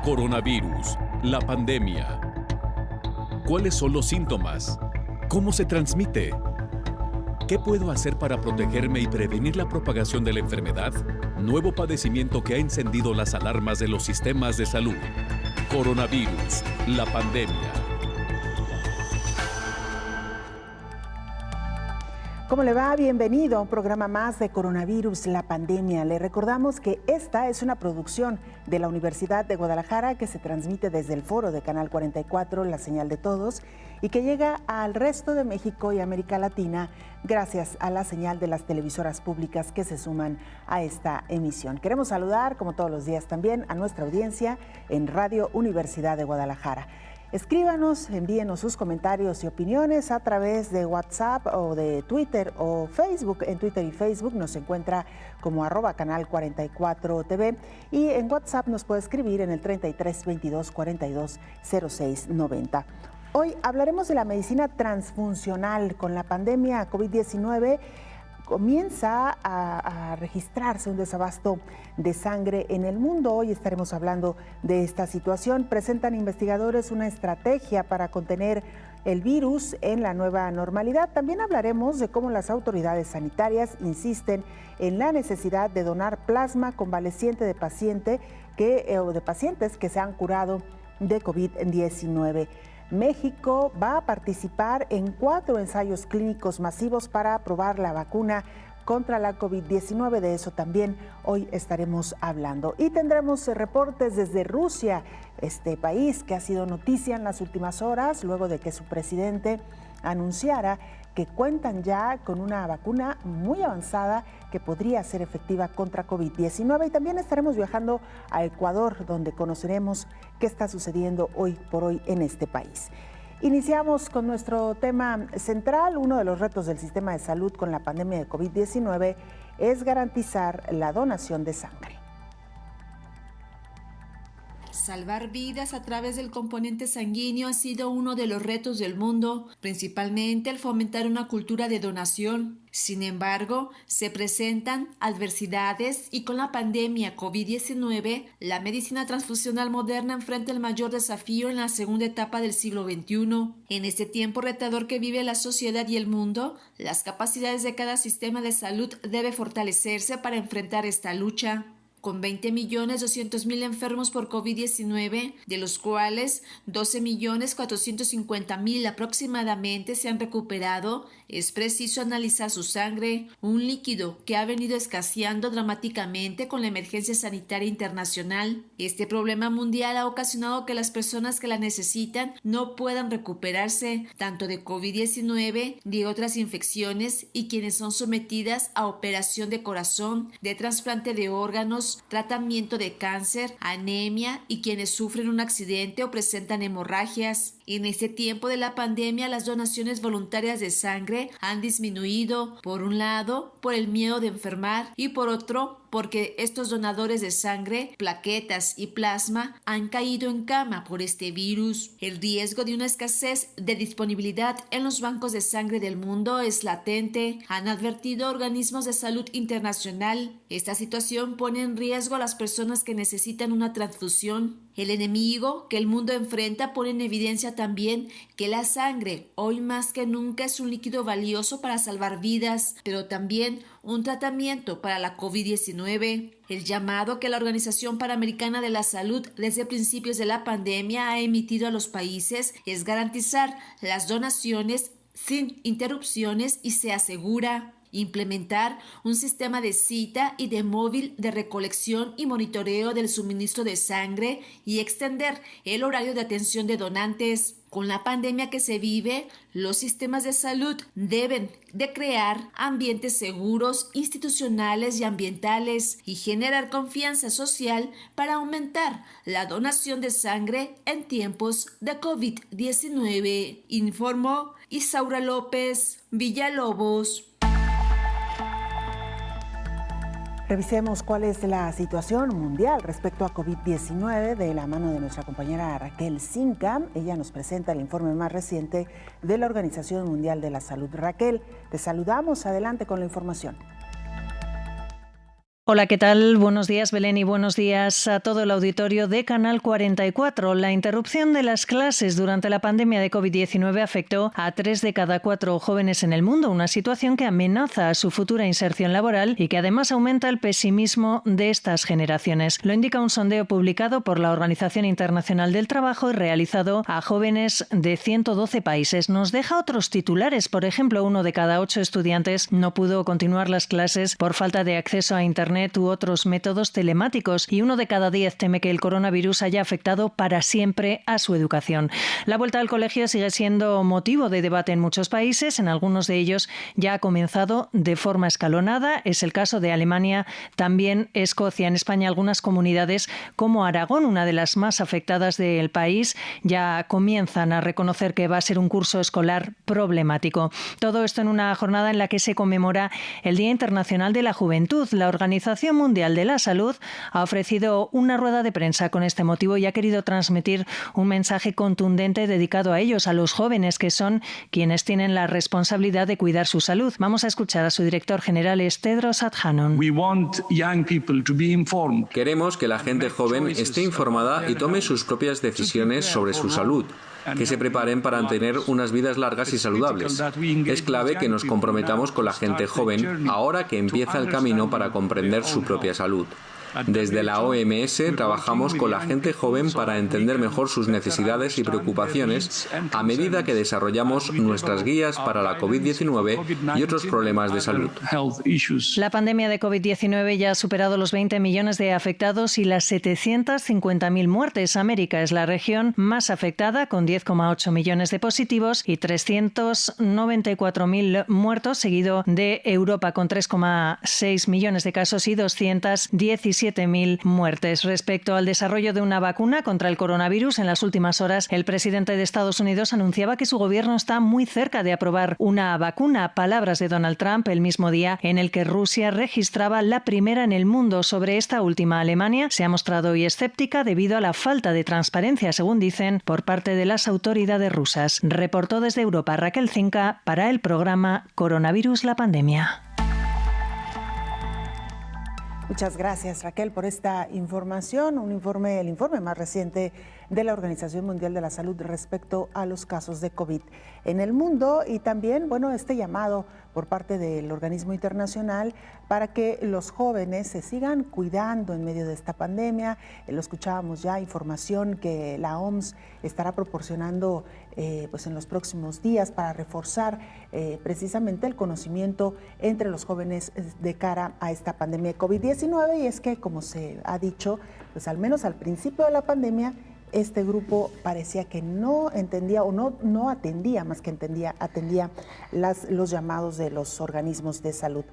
Coronavirus, la pandemia. ¿Cuáles son los síntomas? ¿Cómo se transmite? ¿Qué puedo hacer para protegerme y prevenir la propagación de la enfermedad? Nuevo padecimiento que ha encendido las alarmas de los sistemas de salud. Coronavirus, la pandemia. ¿Cómo le va? Bienvenido a un programa más de Coronavirus, la pandemia. Le recordamos que esta es una producción de la Universidad de Guadalajara que se transmite desde el foro de Canal 44, La Señal de Todos, y que llega al resto de México y América Latina gracias a la señal de las televisoras públicas que se suman a esta emisión. Queremos saludar, como todos los días también, a nuestra audiencia en Radio Universidad de Guadalajara. Escríbanos, envíenos sus comentarios y opiniones a través de WhatsApp o de Twitter o Facebook. En Twitter y Facebook nos encuentra como @canal 44 TV y en WhatsApp nos puede escribir en el 33 22 42 06 90. Hoy hablaremos de la medicina transfuncional. Con la pandemia COVID-19 comienza a registrarse un desabasto de sangre en el mundo. Hoy estaremos hablando de esta situación. Presentan investigadores una estrategia para contener el virus en la nueva normalidad. También hablaremos de cómo las autoridades sanitarias insisten en la necesidad de donar plasma convaleciente de pacientes que se han curado de COVID-19. México va a participar en 4 ensayos clínicos masivos para probar la vacuna contra la COVID-19. De eso también hoy estaremos hablando. Y tendremos reportes desde Rusia, este país que ha sido noticia en las últimas horas, luego de que su presidente anunciara que cuentan ya con una vacuna muy avanzada que podría ser efectiva contra COVID-19. Y también estaremos viajando a Ecuador, donde conoceremos qué está sucediendo hoy por hoy en este país. Iniciamos con nuestro tema central. Uno de los retos del sistema de salud con la pandemia de COVID-19 es garantizar la donación de sangre. Salvar vidas a través del componente sanguíneo ha sido uno de los retos del mundo, principalmente al fomentar una cultura de donación. Sin embargo, se presentan adversidades y con la pandemia COVID-19, la medicina transfusional moderna enfrenta el mayor desafío en la segunda etapa del siglo XXI. En este tiempo retador que vive la sociedad y el mundo, las capacidades de cada sistema de salud debe fortalecerse para enfrentar esta lucha. Con 20.200.000 enfermos por COVID-19, de los cuales 12.450.000 aproximadamente se han recuperado, es preciso analizar su sangre, un líquido que ha venido escaseando dramáticamente con la emergencia sanitaria internacional. Este problema mundial ha ocasionado que las personas que la necesitan no puedan recuperarse, tanto de COVID-19, de otras infecciones, y quienes son sometidas a operación de corazón, de trasplante de órganos, tratamiento de cáncer, anemia y quienes sufren un accidente o presentan hemorragias. En este tiempo de la pandemia, las donaciones voluntarias de sangre han disminuido, por un lado, por el miedo de enfermar y por otro, porque estos donadores de sangre, plaquetas y plasma han caído en cama por este virus. El riesgo de una escasez de disponibilidad en los bancos de sangre del mundo es latente, han advertido organismos de salud internacional. Esta situación pone en riesgo a las personas que necesitan una transfusión. El enemigo que el mundo enfrenta pone en evidencia también que la sangre, hoy más que nunca, es un líquido valioso para salvar vidas, pero también un tratamiento para la COVID-19. El llamado que la Organización Panamericana de la Salud desde principios de la pandemia ha emitido a los países es garantizar las donaciones sin interrupciones y se asegura implementar un sistema de cita y de móvil de recolección y monitoreo del suministro de sangre y extender el horario de atención de donantes. Con la pandemia que se vive, los sistemas de salud deben de crear ambientes seguros, institucionales y ambientales y generar confianza social para aumentar la donación de sangre en tiempos de COVID-19, informó Isaura López Villalobos. Revisemos cuál es la situación mundial respecto a COVID-19 de la mano de nuestra compañera Raquel Zinca. Ella nos presenta el informe más reciente de la Organización Mundial de la Salud. Raquel, te saludamos. Adelante con la información. Hola, ¿qué tal? Buenos días, Belén, y buenos días a todo el auditorio de Canal 44. La interrupción de las clases durante la pandemia de COVID-19 afectó a 3 de cada 4 jóvenes en el mundo, una situación que amenaza su futura inserción laboral y que además aumenta el pesimismo de estas generaciones. Lo indica un sondeo publicado por la Organización Internacional del Trabajo y realizado a jóvenes de 112 países. Nos deja otros titulares. Por ejemplo, 1 de cada 8 estudiantes no pudo continuar las clases por falta de acceso a Internet u otros métodos telemáticos, y 1 de cada 10 teme que el coronavirus haya afectado para siempre a su educación. La vuelta al colegio sigue siendo motivo de debate en muchos países. En algunos de ellos ya ha comenzado de forma escalonada. Es el caso de Alemania, también Escocia. En España, algunas comunidades como Aragón, una de las más afectadas del país, ya comienzan a reconocer que va a ser un curso escolar problemático. Todo esto en una jornada en la que se conmemora el Día Internacional de la Juventud. La Organización Mundial de la Salud ha ofrecido una rueda de prensa con este motivo y ha querido transmitir un mensaje contundente dedicado a ellos, a los jóvenes, que son quienes tienen la responsabilidad de cuidar su salud. Vamos a escuchar a su director general, Tedros Adhanom. Queremos que la gente joven esté informada y tome sus propias decisiones sobre su salud, que se preparen para tener unas vidas largas y saludables. Es clave que nos comprometamos con la gente joven ahora que empieza el camino para comprender su propia salud. Desde la OMS trabajamos con la gente joven para entender mejor sus necesidades y preocupaciones a medida que desarrollamos nuestras guías para la COVID-19 y otros problemas de salud. La pandemia de COVID-19 ya ha superado los 20 millones de afectados y las 750.000 muertes. América es la región más afectada, con 10,8 millones de positivos y 394.000 muertos, seguido de Europa con 3,6 millones de casos y 217.000 muertes. Respecto al desarrollo de una vacuna contra el coronavirus, en las últimas horas el presidente de Estados Unidos anunciaba que su gobierno está muy cerca de aprobar una vacuna. Palabras de Donald Trump el mismo día en el que Rusia registraba la primera en el mundo. Sobre esta última, Alemania se ha mostrado hoy escéptica debido a la falta de transparencia, según dicen, por parte de las autoridades rusas. Reportó desde Europa Raquel Cinca para el programa Coronavirus, la pandemia. Muchas gracias, Raquel, por esta información, el informe más reciente de la Organización Mundial de la Salud respecto a los casos de COVID en el mundo, y también, este llamado por parte del organismo internacional para que los jóvenes se sigan cuidando en medio de esta pandemia. Lo escuchábamos ya, información que la OMS estará proporcionando en los próximos días para reforzar precisamente el conocimiento entre los jóvenes de cara a esta pandemia de COVID-19. Y es que, como se ha dicho, pues al menos al principio de la pandemia, este grupo parecía que no entendía o no atendía, más que atendía los llamados de los organismos de salud.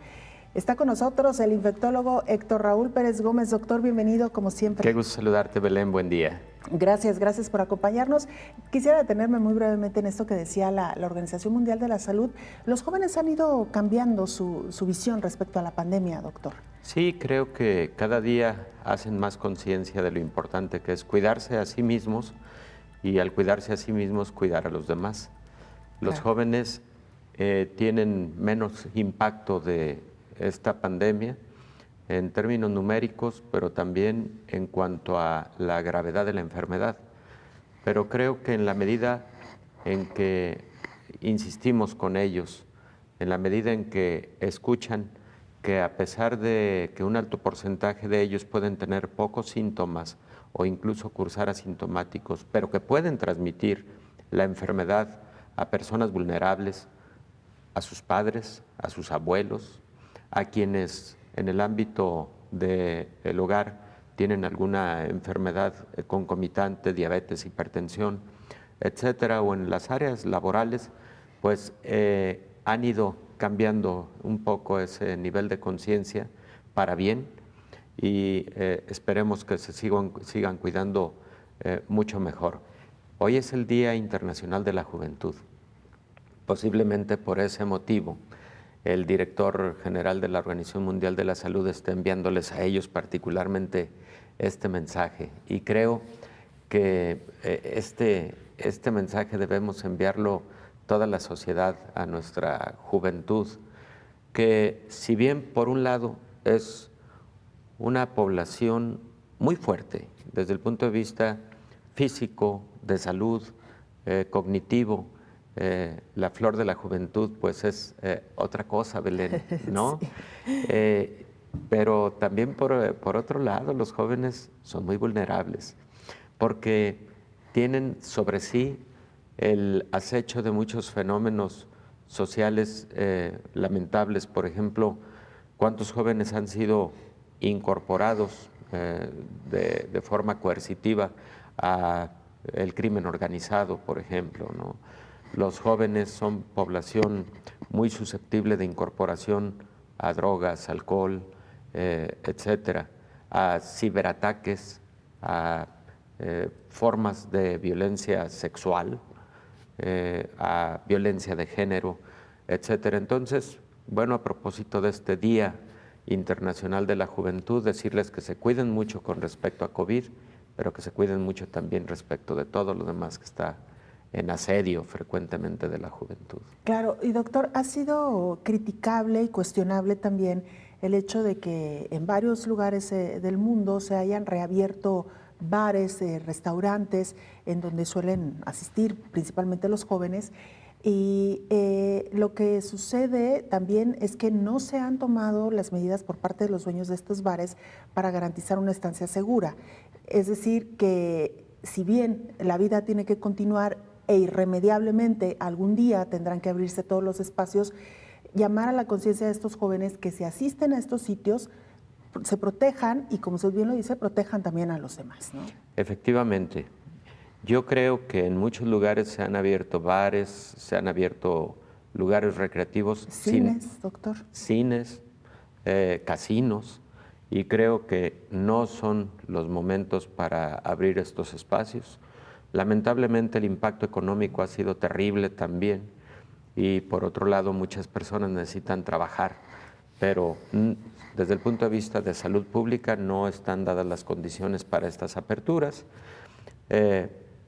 Está con nosotros el infectólogo Héctor Raúl Pérez Gómez. Doctor, bienvenido como siempre. Qué gusto saludarte, Belén, buen día. Gracias por acompañarnos. Quisiera detenerme muy brevemente en esto que decía la Organización Mundial de la Salud. Los jóvenes han ido cambiando su visión respecto a la pandemia, doctor. Sí, creo que cada día hacen más conciencia de lo importante que es cuidarse a sí mismos, y al cuidarse a sí mismos, cuidar a los demás. Los jóvenes tienen menos impacto de esta pandemia en términos numéricos, pero también en cuanto a la gravedad de la enfermedad. Pero creo que en la medida en que insistimos con ellos, en la medida en que escuchan que a pesar de que un alto porcentaje de ellos pueden tener pocos síntomas o incluso cursar asintomáticos, pero que pueden transmitir la enfermedad a personas vulnerables, a sus padres, a sus abuelos, a quienes en el ámbito del hogar tienen alguna enfermedad concomitante, diabetes, hipertensión, etcétera, o en las áreas laborales, pues han ido cambiando un poco ese nivel de conciencia para bien, y esperemos que se sigan cuidando mucho mejor. Hoy es el Día Internacional de la Juventud. Posiblemente por ese motivo el director general de la Organización Mundial de la Salud está enviándoles a ellos particularmente este mensaje, y creo que este mensaje debemos enviarlo toda la sociedad a nuestra juventud, que si bien por un lado es una población muy fuerte desde el punto de vista físico, de salud, cognitivo. La flor de la juventud pues es otra cosa, Belén, ¿no? Sí. Pero también por otro lado los jóvenes son muy vulnerables porque tienen sobre sí el acecho de muchos fenómenos sociales lamentables. Por ejemplo, ¿cuántos jóvenes han sido incorporados de forma coercitiva a el crimen organizado, por ejemplo, ¿no? Los jóvenes son población muy susceptible de incorporación a drogas, alcohol, etcétera, a ciberataques, a formas de violencia sexual, a violencia de género, etcétera. Entonces, bueno, a propósito de este Día Internacional de la Juventud, decirles que se cuiden mucho con respecto a COVID, pero que se cuiden mucho también respecto de todo lo demás que está en asedio frecuentemente de la juventud. Claro, y doctor, ha sido criticable y cuestionable también el hecho de que en varios lugares del mundo se hayan reabierto bares, restaurantes, en donde suelen asistir principalmente los jóvenes. Y lo que sucede también es que no se han tomado las medidas por parte de los dueños de estos bares para garantizar una estancia segura. Es decir, que si bien la vida tiene que continuar e irremediablemente algún día tendrán que abrirse todos los espacios, llamar a la conciencia de estos jóvenes que si asisten a estos sitios se protejan y, como usted bien lo dice, protejan también a los demás, ¿no? Efectivamente. Yo creo que en muchos lugares se han abierto bares, se han abierto lugares recreativos. Cines, doctor. Cines, casinos, y creo que no son los momentos para abrir estos espacios. Lamentablemente el impacto económico ha sido terrible también y por otro lado muchas personas necesitan trabajar, pero desde el punto de vista de salud pública no están dadas las condiciones para estas aperturas.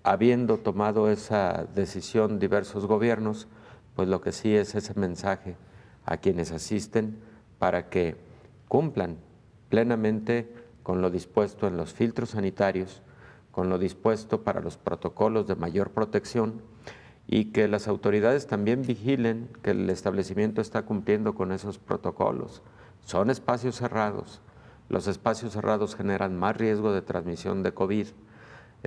Habiendo tomado esa decisión diversos gobiernos, pues lo que sí es ese mensaje a quienes asisten para que cumplan plenamente con lo dispuesto en los filtros sanitarios, con lo dispuesto para los protocolos de mayor protección y que las autoridades también vigilen que el establecimiento está cumpliendo con esos protocolos. Son espacios cerrados. Los espacios cerrados generan más riesgo de transmisión de COVID.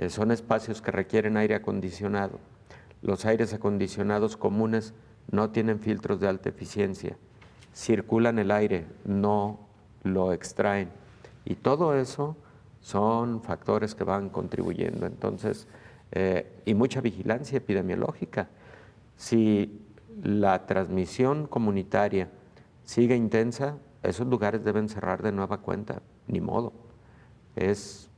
Son espacios que requieren aire acondicionado. Los aires acondicionados comunes no tienen filtros de alta eficiencia. Circulan el aire, no lo extraen. Y todo eso son factores que van contribuyendo. Entonces, y mucha vigilancia epidemiológica. Si la transmisión comunitaria sigue intensa, esos lugares deben cerrar de nueva cuenta. Ni modo. Es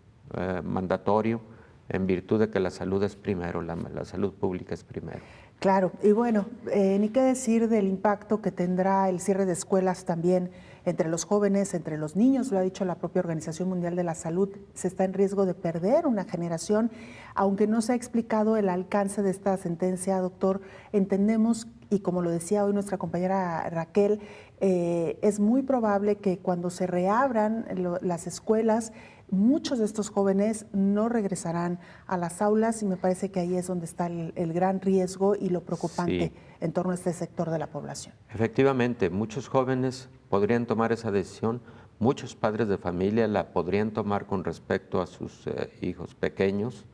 mandatorio en virtud de que la salud es primero, la salud pública es primero. Claro, y bueno, ni qué decir del impacto que tendrá el cierre de escuelas también entre los jóvenes, entre los niños, lo ha dicho la propia Organización Mundial de la Salud, se está en riesgo de perder una generación, aunque no se ha explicado el alcance de esta sentencia, doctor, entendemos, y como lo decía hoy nuestra compañera Raquel, es muy probable que cuando se reabran las escuelas, muchos de estos jóvenes no regresarán a las aulas y me parece que ahí es donde está el gran riesgo y lo preocupante en torno a este sector de la población. Efectivamente, muchos jóvenes podrían tomar esa decisión, muchos padres de familia la podrían tomar con respecto a sus hijos pequeños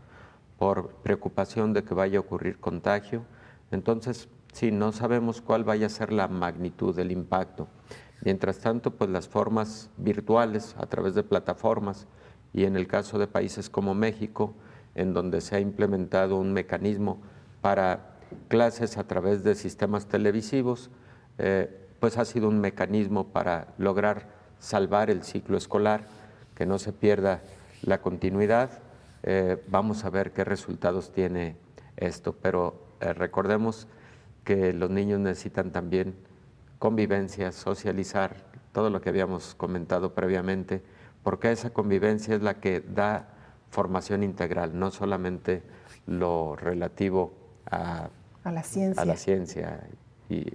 por preocupación de que vaya a ocurrir contagio. Entonces, sí, no sabemos cuál vaya a ser la magnitud del impacto. Mientras tanto, pues las formas virtuales a través de plataformas y en el caso de países como México, en donde se ha implementado un mecanismo para clases a través de sistemas televisivos, pues ha sido un mecanismo para lograr salvar el ciclo escolar, que no se pierda la continuidad. Vamos a ver qué resultados tiene esto, pero recordemos que los niños necesitan también convivencia, socializar, todo lo que habíamos comentado previamente, porque esa convivencia es la que da formación integral, no solamente lo relativo a la ciencia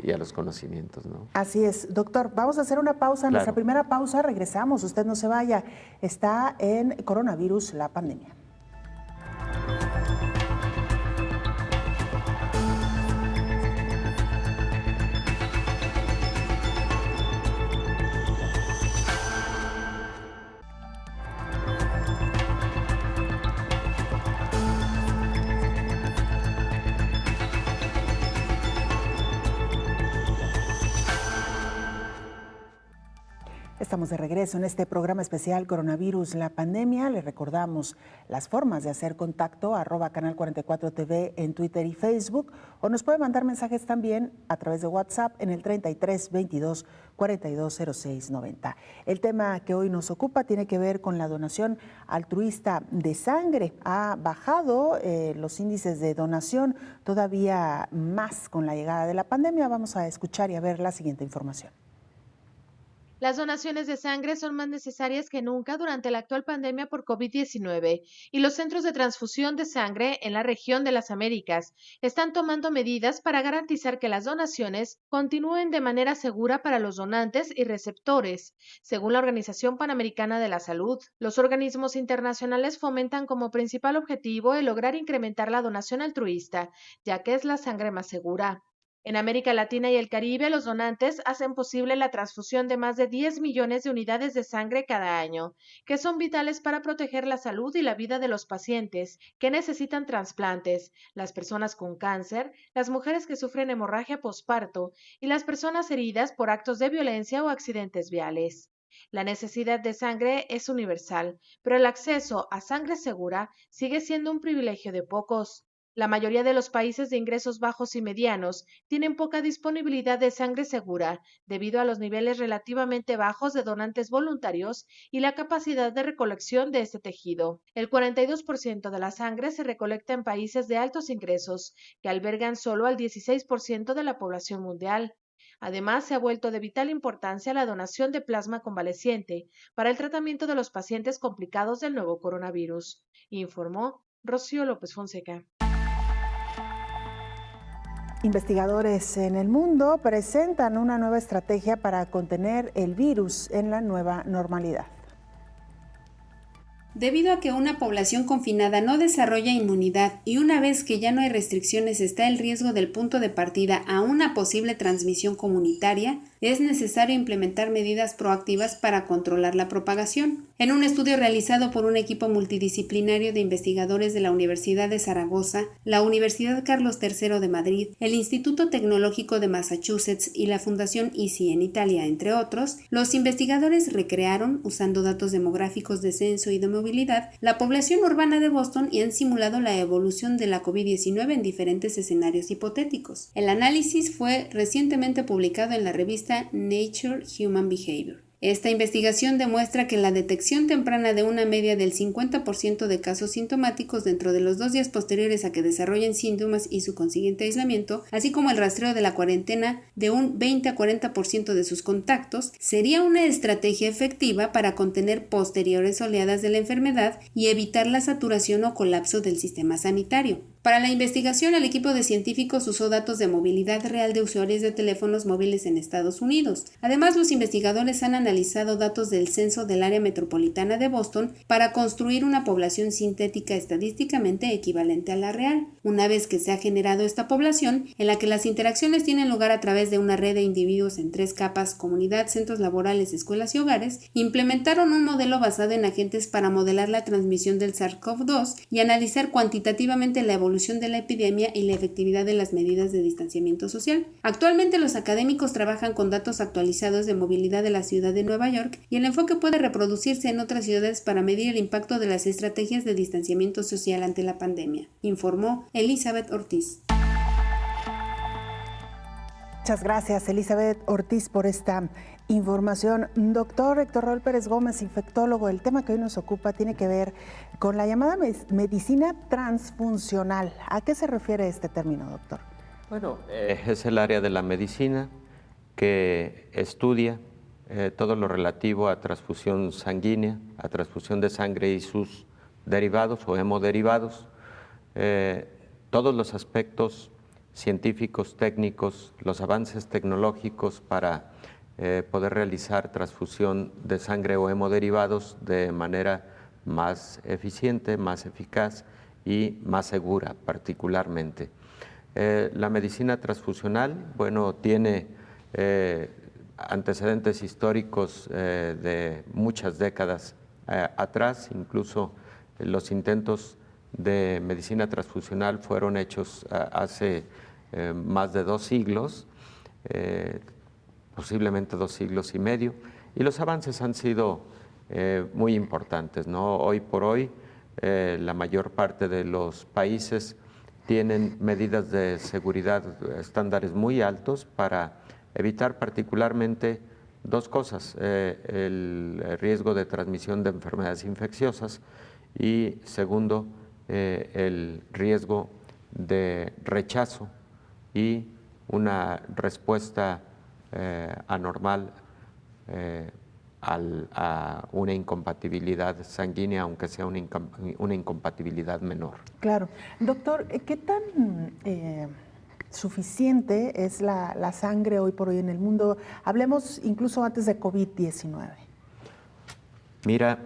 y a los conocimientos, ¿no? Así es. Doctor, vamos a hacer una pausa. Claro. Nuestra primera pausa, regresamos. Usted no se vaya. Está en Coronavirus, la pandemia. Estamos de regreso en este programa especial Coronavirus, la pandemia. Les recordamos las formas de hacer contacto, @Canal 44 TV en Twitter y Facebook, o nos puede mandar mensajes también a través de WhatsApp en el 33 22 42 06 90. El tema que hoy nos ocupa tiene que ver con la donación altruista de sangre. Ha bajado los índices de donación todavía más con la llegada de la pandemia. Vamos a escuchar y a ver la siguiente información. Las donaciones de sangre son más necesarias que nunca durante la actual pandemia por COVID-19 y los centros de transfusión de sangre en la región de las Américas están tomando medidas para garantizar que las donaciones continúen de manera segura para los donantes y receptores. Según la Organización Panamericana de la Salud, los organismos internacionales fomentan como principal objetivo el lograr incrementar la donación altruista, ya que es la sangre más segura. En América Latina y el Caribe, los donantes hacen posible la transfusión de más de 10 millones de unidades de sangre cada año, que son vitales para proteger la salud y la vida de los pacientes que necesitan trasplantes, las personas con cáncer, las mujeres que sufren hemorragia posparto y las personas heridas por actos de violencia o accidentes viales. La necesidad de sangre es universal, pero el acceso a sangre segura sigue siendo un privilegio de pocos. La mayoría de los países de ingresos bajos y medianos tienen poca disponibilidad de sangre segura debido a los niveles relativamente bajos de donantes voluntarios y la capacidad de recolección de este tejido. El 42% de la sangre se recolecta en países de altos ingresos, que albergan solo al 16% de la población mundial. Además, se ha vuelto de vital importancia la donación de plasma convaleciente para el tratamiento de los pacientes complicados del nuevo coronavirus, informó Rocío López Fonseca. Investigadores en el mundo presentan una nueva estrategia para contener el virus en la nueva normalidad. Debido a que una población confinada no desarrolla inmunidad y una vez que ya no hay restricciones está el riesgo del punto de partida a una posible transmisión comunitaria, es necesario implementar medidas proactivas para controlar la propagación. En un estudio realizado por un equipo multidisciplinario de investigadores de la Universidad de Zaragoza, la Universidad Carlos III de Madrid, el Instituto Tecnológico de Massachusetts y la Fundación ICI en Italia, entre otros, los investigadores recrearon, usando datos demográficos de censo y de movilidad, la población urbana de Boston y han simulado la evolución de la COVID-19 en diferentes escenarios hipotéticos. El análisis fue recientemente publicado en la revista Nature Human Behavior. Esta investigación demuestra que la detección temprana de una media del 50% de casos sintomáticos dentro de los 2 días posteriores a que desarrollen síntomas y su consiguiente aislamiento, así como el rastreo de la cuarentena de un 20 a 40% de sus contactos, sería una estrategia efectiva para contener posteriores oleadas de la enfermedad y evitar la saturación o colapso del sistema sanitario. Para la investigación, el equipo de científicos usó datos de movilidad real de usuarios de teléfonos móviles en Estados Unidos. Además, los investigadores han analizado datos del censo del área metropolitana de Boston para construir una población sintética estadísticamente equivalente a la real. Una vez que se ha generado esta población, en la que las interacciones tienen lugar a través de una red de individuos en 3 capas, comunidad, centros laborales, escuelas y hogares, implementaron un modelo basado en agentes para modelar la transmisión del SARS-CoV-2 y analizar cuantitativamente la evolución de la epidemia y la efectividad de las medidas de distanciamiento social. Actualmente los académicos trabajan con datos actualizados de movilidad de la ciudad de Nueva York y el enfoque puede reproducirse en otras ciudades para medir el impacto de las estrategias de distanciamiento social ante la pandemia, informó Elizabeth Ortiz. Muchas gracias, Elizabeth Ortiz, por esta información. Doctor Héctor Raúl Pérez Gómez, infectólogo, el tema que hoy nos ocupa tiene que ver con la llamada medicina transfuncional. ¿A qué se refiere este término, doctor? Bueno, es el área de la medicina que estudia todo lo relativo a transfusión sanguínea, a transfusión de sangre y sus derivados o hemoderivados, todos los aspectos científicos, técnicos, los avances tecnológicos para poder realizar transfusión de sangre o hemoderivados de manera más eficiente, más eficaz y más segura particularmente. La medicina transfusional, bueno, tiene antecedentes históricos de muchas décadas atrás, incluso los intentos de medicina transfusional fueron hechos hace más de 2 siglos, posiblemente 2 siglos y medio, y los avances han sido muy importantes, ¿no? Hoy por hoy, la mayor parte de los países tienen medidas de seguridad, estándares muy altos para evitar particularmente 2 cosas, el riesgo de transmisión de enfermedades infecciosas y segundo, el riesgo de rechazo y una respuesta anormal a una incompatibilidad sanguínea, aunque sea una incompatibilidad menor. Claro. Doctor, ¿qué tan suficiente es la sangre hoy por hoy en el mundo? Hablemos incluso antes de COVID-19. Mira,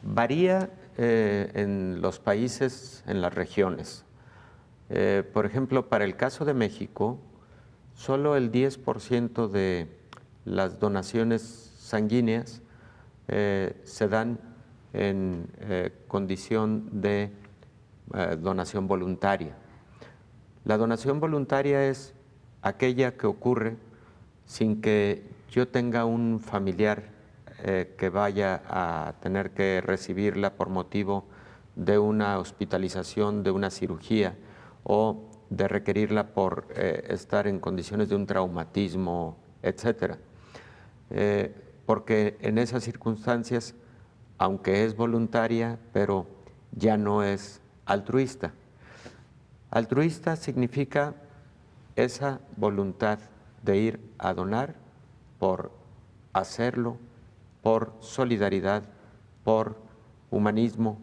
varía en los países, en las regiones. Por ejemplo, para el caso de México, solo el 10% de las donaciones sanguíneas se dan en condición de donación voluntaria. La donación voluntaria es aquella que ocurre sin que yo tenga un familiar que vaya a tener que recibirla por motivo de una hospitalización, de una cirugía o de requerirla por estar en condiciones de un traumatismo, etcétera. Porque en esas circunstancias, aunque es voluntaria, pero ya no es altruista. Altruista significa esa voluntad de ir a donar por hacerlo, por solidaridad, por humanismo,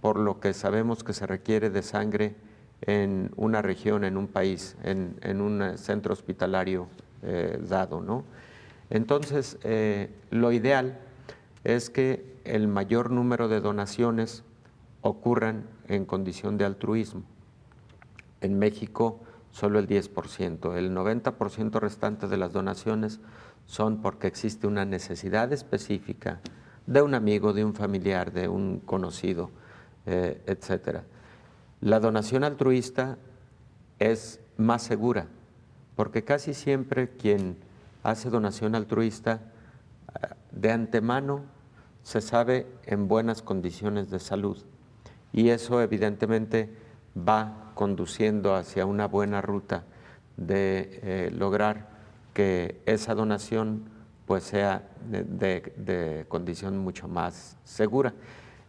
por lo que sabemos que se requiere de sangre en una región, en un país, en un centro hospitalario dado, ¿no? Entonces, lo ideal es que el mayor número de donaciones ocurran en condición de altruismo. En México, solo el 10%. El 90% restante de las donaciones son porque existe una necesidad específica de un amigo, de un familiar, de un conocido, etcétera. La donación altruista es más segura, porque casi siempre quien hace donación altruista de antemano se sabe en buenas condiciones de salud y eso evidentemente va conduciendo hacia una buena ruta de lograr que esa donación pues sea de condición mucho más segura.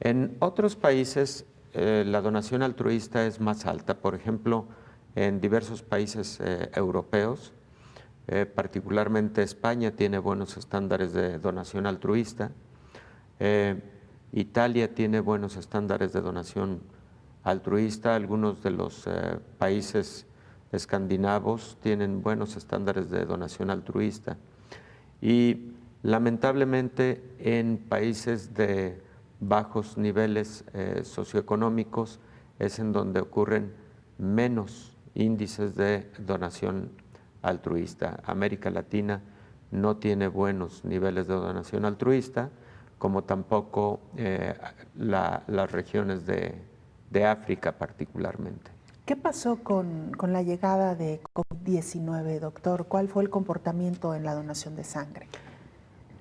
En otros países la donación altruista es más alta, por ejemplo, en diversos países europeos, particularmente España tiene buenos estándares de donación altruista, Italia tiene buenos estándares de donación altruista, algunos de los países escandinavos tienen buenos estándares de donación altruista y lamentablemente en países de bajos niveles socioeconómicos es en donde ocurren menos índices de donación altruista. América Latina no tiene buenos niveles de donación altruista, como tampoco las regiones de África particularmente. ¿Qué pasó con la llegada de COVID-19, doctor? ¿Cuál fue el comportamiento en la donación de sangre?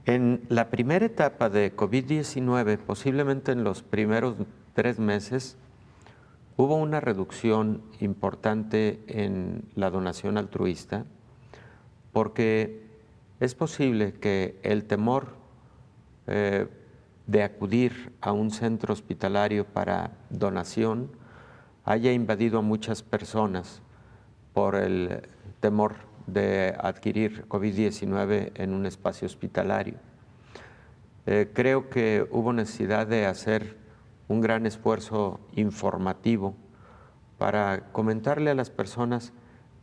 En la primera etapa de COVID-19, posiblemente en los primeros 3 meses, hubo una reducción importante en la donación altruista, porque es posible que el temor de acudir a un centro hospitalario para donación haya invadido a muchas personas por el temor de adquirir COVID-19 en un espacio hospitalario. Creo que hubo necesidad de hacer un gran esfuerzo informativo para comentarle a las personas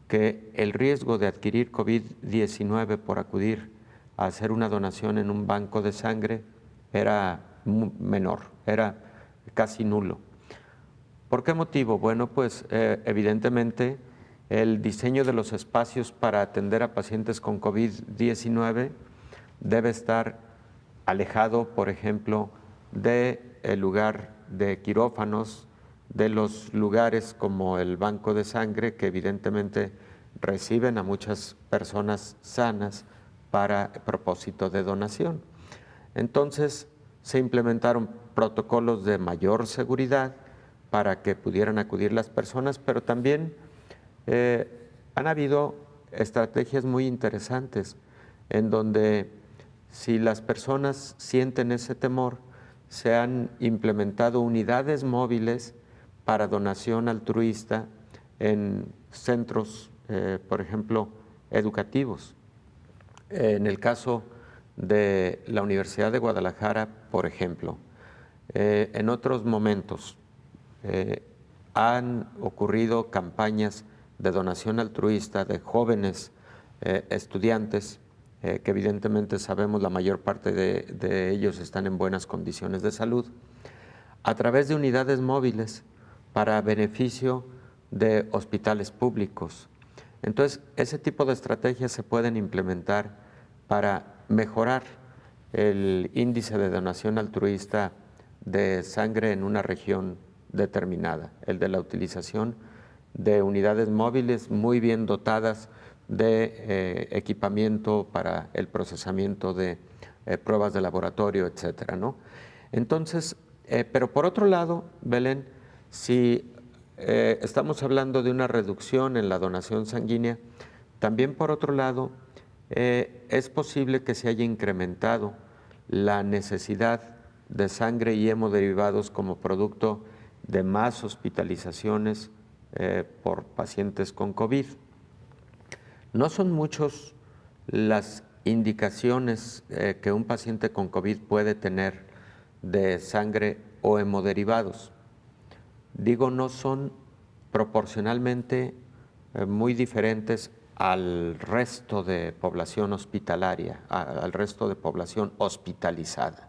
que el riesgo de adquirir COVID-19 por acudir a hacer una donación en un banco de sangre era menor, era casi nulo. ¿Por qué motivo? Bueno, pues evidentemente el diseño de los espacios para atender a pacientes con COVID-19 debe estar alejado, por ejemplo, del lugar de quirófanos, de los lugares como el banco de sangre, que evidentemente reciben a muchas personas sanas para propósito de donación. Entonces, se implementaron protocolos de mayor seguridad para que pudieran acudir las personas, pero también han habido estrategias muy interesantes en donde, si las personas sienten ese temor, se han implementado unidades móviles para donación altruista en centros, por ejemplo, educativos. En el caso de la Universidad de Guadalajara, por ejemplo, en otros momentos han ocurrido campañas de donación altruista de jóvenes estudiantes, que evidentemente sabemos la mayor parte de ellos están en buenas condiciones de salud, a través de unidades móviles para beneficio de hospitales públicos. Entonces, ese tipo de estrategias se pueden implementar para mejorar el índice de donación altruista de sangre en una región determinada, el de la utilización de unidades móviles muy bien dotadas de equipamiento para el procesamiento de pruebas de laboratorio, etcétera, ¿no? Entonces, pero por otro lado, Belén, si estamos hablando de una reducción en la donación sanguínea, también por otro lado, es posible que se haya incrementado la necesidad de sangre y hemoderivados como producto de más hospitalizaciones por pacientes con COVID. No son muchos las indicaciones que un paciente con COVID puede tener de sangre o hemoderivados. Digo, no son proporcionalmente muy diferentes al resto de población hospitalaria, al resto de población hospitalizada.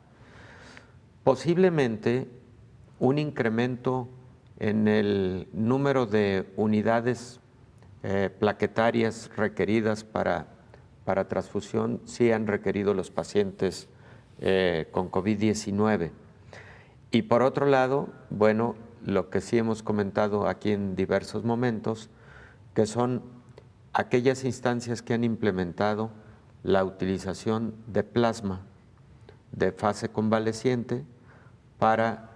Posiblemente un incremento en el número de unidades plaquetarias requeridas para transfusión sí han requerido los pacientes con COVID-19. Y por otro lado, bueno, lo que sí hemos comentado aquí en diversos momentos, que son aquellas instancias que han implementado la utilización de plasma de fase convaleciente para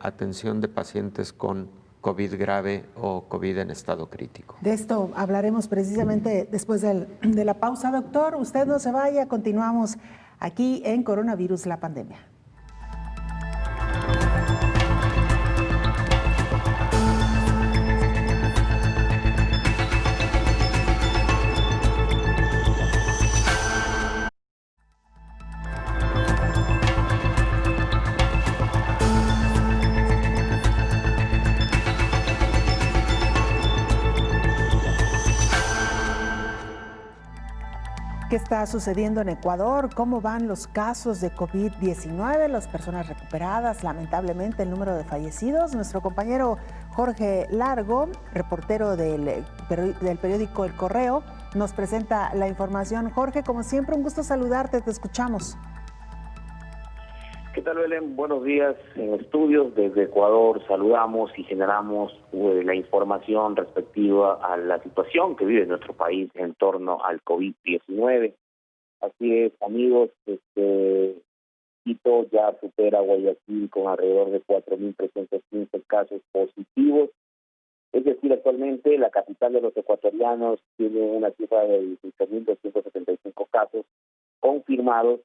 atención de pacientes con COVID grave o COVID en estado crítico. De esto hablaremos precisamente después de la pausa, doctor. Usted no se vaya, continuamos aquí en Coronavirus, la pandemia. ¿Qué está sucediendo en Ecuador? ¿Cómo van los casos de COVID-19? Las personas recuperadas, lamentablemente el número de fallecidos. Nuestro compañero Jorge Largo, reportero del periódico El Correo, nos presenta la información. Jorge, como siempre, un gusto saludarte, te escuchamos. ¿Qué tal, Belén? Buenos días en estudios. Desde Ecuador saludamos y generamos la información respectiva a la situación que vive nuestro país en torno al COVID-19. Así es, amigos, Quito ya supera a Guayaquil con alrededor de 4.315 casos positivos. Es decir, actualmente la capital de los ecuatorianos tiene una cifra de 16.275 casos confirmados,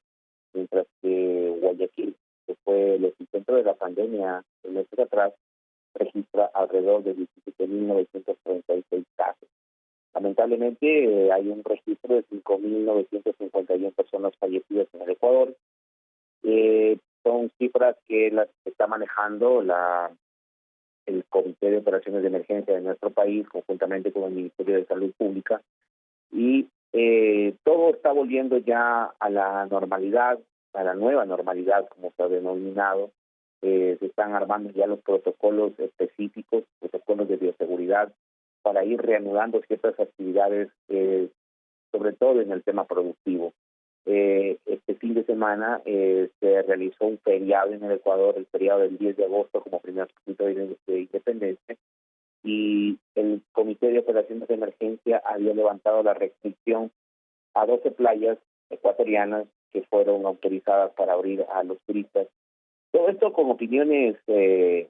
mientras que Guayaquil, que fue el epicentro de la pandemia el mes atrás, registra alrededor de 17.936 casos. Lamentablemente hay un registro de 5.951 personas fallecidas en el Ecuador. Son cifras que las está manejando la el Comité de Operaciones de Emergencia de nuestro país, conjuntamente con el Ministerio de Salud Pública, y todo está volviendo ya a la normalidad, a la nueva normalidad, como se ha denominado. Se están armando ya los protocolos específicos, protocolos de bioseguridad, para ir reanudando ciertas actividades, sobre todo en el tema productivo. Este fin de semana se realizó un feriado en el Ecuador, el feriado del 10 de agosto, como primer circuito de independencia, y el Comité de Operaciones de Emergencia había levantado la restricción a 12 playas ecuatorianas que fueron autorizadas para abrir a los turistas. Todo esto con opiniones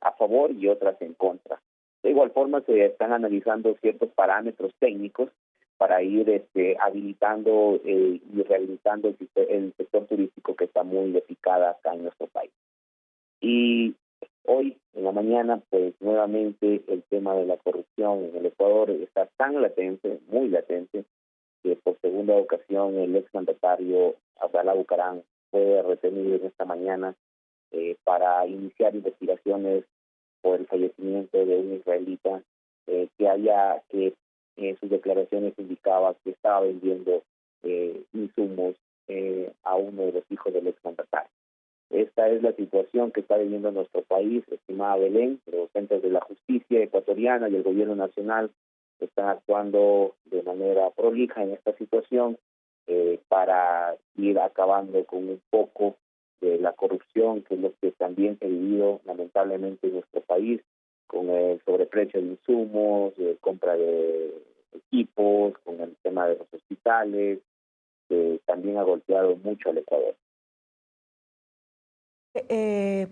a favor y otras en contra. De igual forma, se están analizando ciertos parámetros técnicos para ir habilitando y rehabilitando el sector turístico que está muy de picada acá en nuestro país. Y hoy, en la mañana, pues nuevamente el tema de la corrupción en el Ecuador está tan latente, muy latente, que por segunda ocasión el exmandatario Abdalá Bucaram fue retenido en esta mañana para iniciar investigaciones por el fallecimiento de un israelita que sus declaraciones indicaba que estaba vendiendo insumos a uno de los hijos del exmandatario. Esta es la situación que está viviendo nuestro país, estimada Belén. Los entes de la justicia ecuatoriana y el gobierno nacional están actuando de manera prolija en esta situación para ir acabando con un poco de la corrupción, que es lo que también se ha vivido lamentablemente en nuestro país, con el sobreprecio de insumos, compra de equipos, con el tema de los hospitales, que también ha golpeado mucho al Ecuador.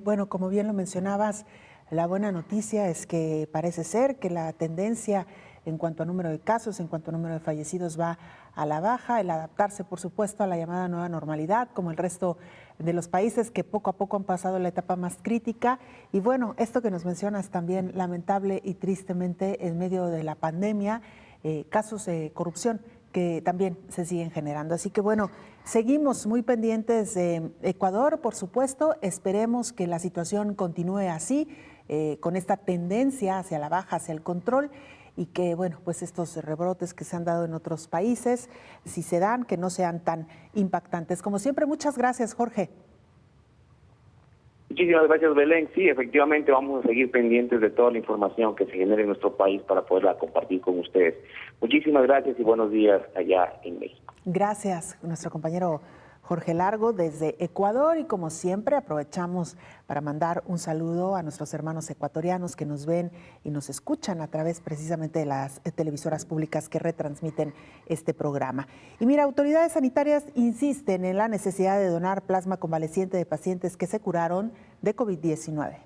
Bueno, como bien lo mencionabas, la buena noticia es que parece ser que la tendencia en cuanto a número de casos, en cuanto a número de fallecidos va a la baja, el adaptarse, por supuesto, a la llamada nueva normalidad, como el resto de los países que poco a poco han pasado la etapa más crítica. Y bueno, esto que nos mencionas también, lamentable y tristemente, en medio de la pandemia, casos de corrupción que también se siguen generando. Así que bueno, seguimos muy pendientes de Ecuador, por supuesto. Esperemos que la situación continúe así, con esta tendencia hacia la baja, hacia el control, y que, bueno, pues estos rebrotes que se han dado en otros países, si se dan, que no sean tan impactantes. Como siempre, muchas gracias, Jorge. Muchísimas gracias, Belén. Sí, efectivamente vamos a seguir pendientes de toda la información que se genere en nuestro país para poderla compartir con ustedes. Muchísimas gracias y buenos días allá en México. Gracias, nuestro compañero Jorge Largo desde Ecuador, y como siempre aprovechamos para mandar un saludo a nuestros hermanos ecuatorianos que nos ven y nos escuchan a través precisamente de las televisoras públicas que retransmiten este programa. Y mira, autoridades sanitarias insisten en la necesidad de donar plasma convaleciente de pacientes que se curaron de COVID-19.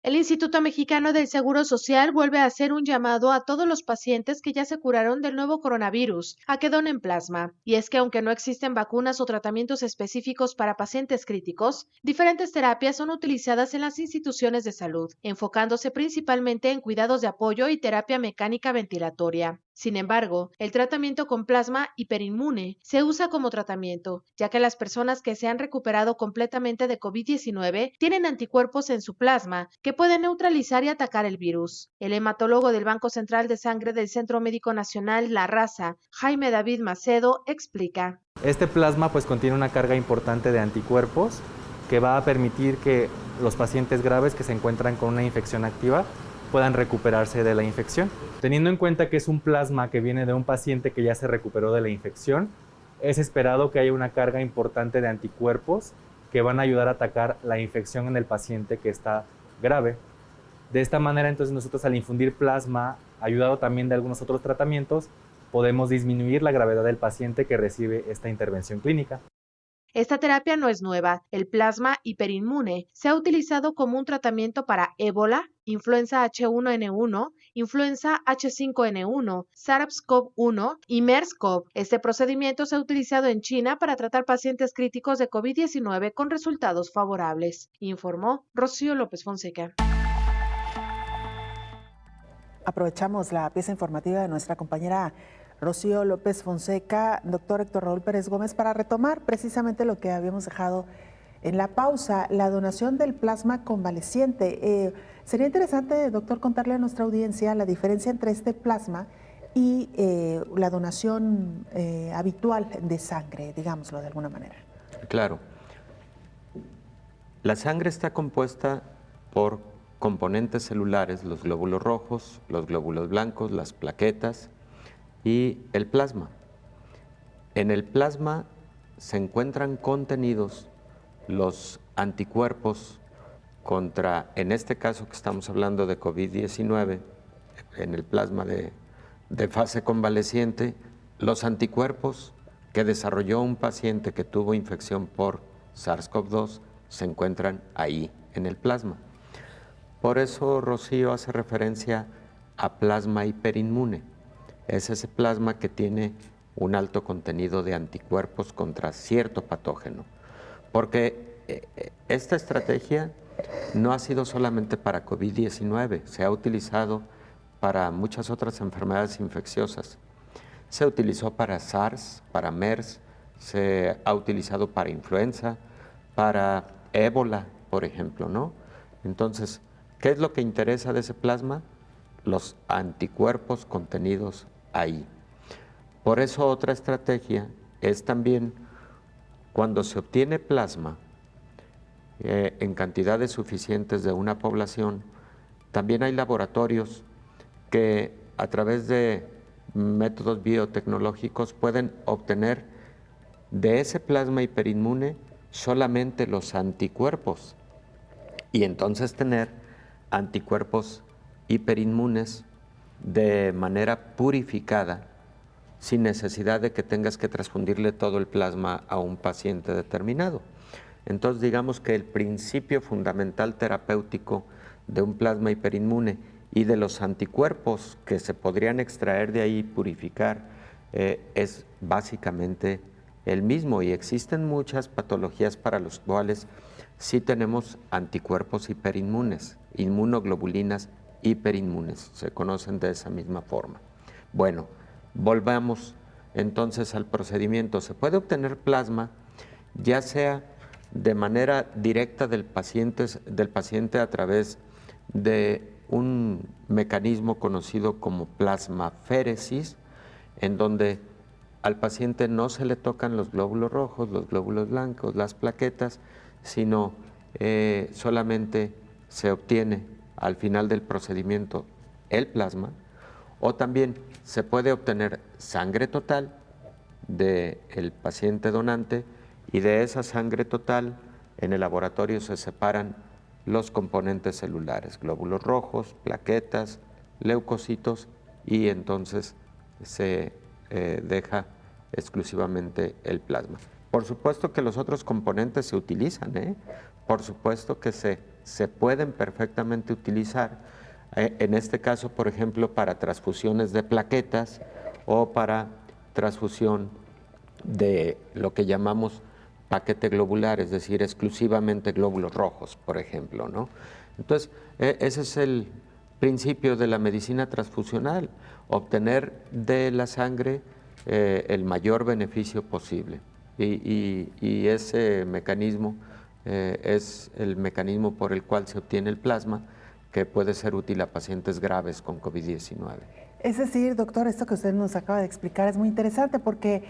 El Instituto Mexicano del Seguro Social vuelve a hacer un llamado a todos los pacientes que ya se curaron del nuevo coronavirus a que donen plasma. Y es que aunque no existen vacunas o tratamientos específicos para pacientes críticos, diferentes terapias son utilizadas en las instituciones de salud, enfocándose principalmente en cuidados de apoyo y terapia mecánica ventilatoria. Sin embargo, el tratamiento con plasma hiperinmune se usa como tratamiento, ya que las personas que se han recuperado completamente de COVID-19 tienen anticuerpos en su plasma que pueden neutralizar y atacar el virus. El hematólogo del Banco Central de Sangre del Centro Médico Nacional La Raza, Jaime David Macedo, explica. Este plasma pues contiene una carga importante de anticuerpos que va a permitir que los pacientes graves que se encuentran con una infección activa puedan recuperarse de la infección. Teniendo en cuenta que es un plasma que viene de un paciente que ya se recuperó de la infección, es esperado que haya una carga importante de anticuerpos que van a ayudar a atacar la infección en el paciente que está grave. De esta manera, entonces, nosotros al infundir plasma, ayudado también de algunos otros tratamientos, podemos disminuir la gravedad del paciente que recibe esta intervención clínica. Esta terapia no es nueva. El plasma hiperinmune se ha utilizado como un tratamiento para ébola, influenza H1N1, influenza H5N1, SARS-CoV-1 y MERS-CoV. Este procedimiento se ha utilizado en China para tratar pacientes críticos de COVID-19 con resultados favorables, informó Rocío López Fonseca. Aprovechamos la pieza informativa de nuestra compañera Rocío López Fonseca, doctor Héctor Raúl Pérez Gómez, para retomar precisamente lo que habíamos dejado En la pausa, la donación del plasma convaleciente. Sería interesante, doctor, contarle a nuestra audiencia la diferencia entre este plasma y la donación habitual de sangre, digámoslo de alguna manera. Claro. La sangre está compuesta por componentes celulares, los glóbulos rojos, los glóbulos blancos, las plaquetas y el plasma. En el plasma se encuentran contenidos los anticuerpos contra, en este caso que estamos hablando de COVID-19, en el plasma de fase convaleciente, los anticuerpos que desarrolló un paciente que tuvo infección por SARS-CoV-2 se encuentran ahí, en el plasma. Por eso Rocío hace referencia a plasma hiperinmune. Es ese plasma que tiene un alto contenido de anticuerpos contra cierto patógeno. Porque esta estrategia no ha sido solamente para COVID-19, se ha utilizado para muchas otras enfermedades infecciosas. Se utilizó para SARS, para MERS, se ha utilizado para influenza, para ébola, por ejemplo, ¿no? Entonces, ¿qué es lo que interesa de ese plasma? Los anticuerpos contenidos ahí. Por eso otra estrategia es también cuando se obtiene plasma en cantidades suficientes de una población, también hay laboratorios que a través de métodos biotecnológicos pueden obtener de ese plasma hiperinmune solamente los anticuerpos y entonces tener anticuerpos hiperinmunes de manera purificada sin necesidad de que tengas que transfundirle todo el plasma a un paciente determinado. Entonces digamos que el principio fundamental terapéutico de un plasma hiperinmune y de los anticuerpos que se podrían extraer de ahí y purificar es básicamente el mismo, y existen muchas patologías para las cuales sí tenemos anticuerpos hiperinmunes, inmunoglobulinas hiperinmunes, se conocen de esa misma forma. Bueno, volvamos entonces al procedimiento. Se puede obtener plasma ya sea de manera directa del paciente a través de un mecanismo conocido como plasmaféresis, en donde al paciente no se le tocan los glóbulos rojos, los glóbulos blancos, las plaquetas, sino solamente se obtiene al final del procedimiento el plasma, o también se puede obtener sangre total del paciente donante, y de esa sangre total en el laboratorio se separan los componentes celulares, glóbulos rojos, plaquetas, leucocitos, y entonces se deja exclusivamente el plasma. Por supuesto que los otros componentes se utilizan, por supuesto que se pueden perfectamente utilizar, en este caso, por ejemplo, para transfusiones de plaquetas o para transfusión de lo que llamamos paquete globular, es decir, exclusivamente glóbulos rojos, por ejemplo, ¿no? Entonces, ese es el principio de la medicina transfusional, obtener de la sangre el mayor beneficio posible. Y ese mecanismo es el mecanismo por el cual se obtiene el plasma, que puede ser útil a pacientes graves con COVID-19. Es decir, doctor, esto que usted nos acaba de explicar es muy interesante, porque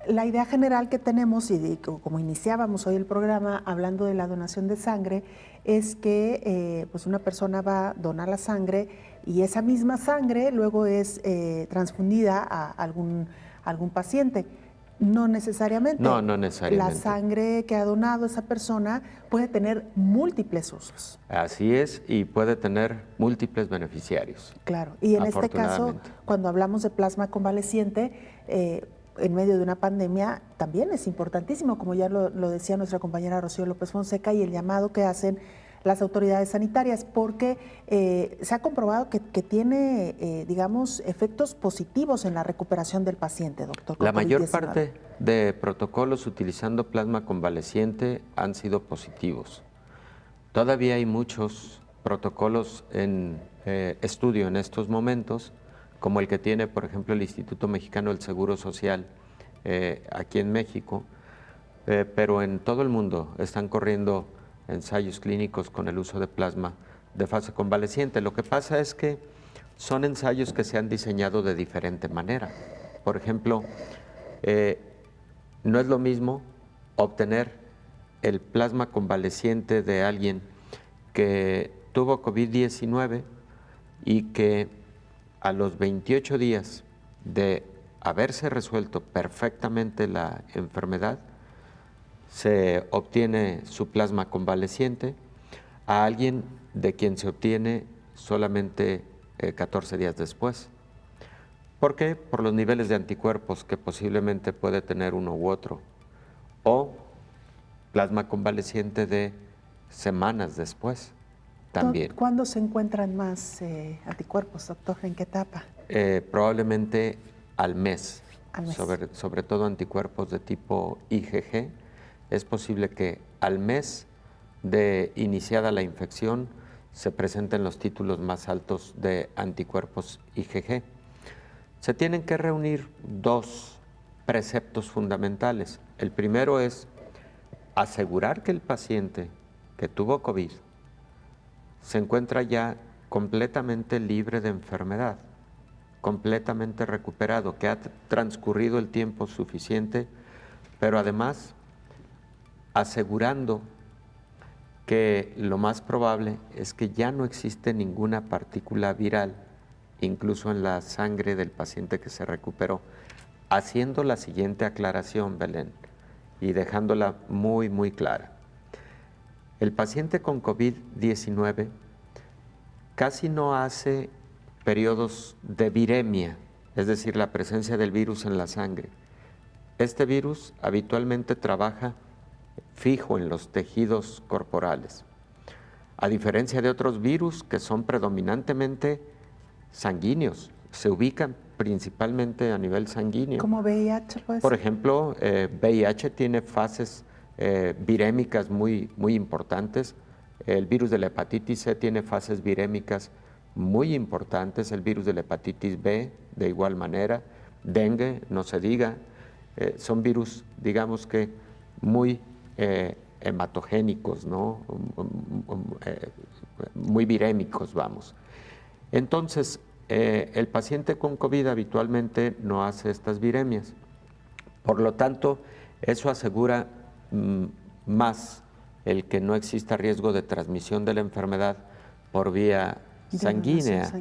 la idea general que tenemos, y como iniciábamos hoy el programa hablando de la donación de sangre, es que pues una persona va a donar la sangre y esa misma sangre luego es transfundida a algún paciente. No necesariamente. No necesariamente. La sangre que ha donado esa persona puede tener múltiples usos. Así es, y puede tener múltiples beneficiarios. Claro, y en este caso, cuando hablamos de plasma convaleciente, en medio de una pandemia, también es importantísimo, como ya lo decía nuestra compañera Rocío López Fonseca, y el llamado que hacen las autoridades sanitarias, porque se ha comprobado que tiene, digamos, efectos positivos en la recuperación del paciente, doctor. La mayor parte de protocolos utilizando plasma convaleciente han sido positivos. Todavía hay muchos protocolos en estudio en estos momentos, como el que tiene, por ejemplo, el Instituto Mexicano del Seguro Social aquí en México, pero en todo el mundo están corriendo ensayos clínicos con el uso de plasma de fase convaleciente. Lo que pasa es que son ensayos que se han diseñado de diferente manera. Por ejemplo, no es lo mismo obtener el plasma convaleciente de alguien que tuvo COVID-19 y que a los 28 días de haberse resuelto perfectamente la enfermedad, se obtiene su plasma convaleciente, a alguien de quien se obtiene solamente 14 días después. ¿Por qué? Por los niveles de anticuerpos que posiblemente puede tener uno u otro, o plasma convaleciente de semanas después también. ¿Cuándo se encuentran más anticuerpos, doctor? ¿En qué etapa? Probablemente al mes. Al mes. Sobre todo anticuerpos de tipo IgG. Es posible que al mes de iniciada la infección se presenten los títulos más altos de anticuerpos IgG. Se tienen que reunir dos preceptos fundamentales. El primero es asegurar que el paciente que tuvo COVID se encuentra ya completamente libre de enfermedad, completamente recuperado, que ha transcurrido el tiempo suficiente, pero además asegurando que lo más probable es que ya no existe ninguna partícula viral, incluso en la sangre del paciente que se recuperó, haciendo la siguiente aclaración, Belén, y dejándola muy, muy clara. El paciente con COVID-19 casi no hace periodos de viremia, es decir, la presencia del virus en la sangre. Este virus habitualmente trabaja fijo en los tejidos corporales, a diferencia de otros virus que son predominantemente sanguíneos, se ubican principalmente a nivel sanguíneo. ¿Como VIH? Pues? Por ejemplo, VIH tiene fases virémicas muy importantes. El virus de la hepatitis C tiene fases virémicas muy importantes. El virus de la hepatitis B, de igual manera. Dengue, no se diga. Son virus, digamos que, muy hematogénicos, ¿no? Muy virémicos, vamos. Entonces, el paciente con COVID habitualmente no hace estas viremias. Por lo tanto, eso asegura más el que no exista riesgo de transmisión de la enfermedad por vía sanguínea.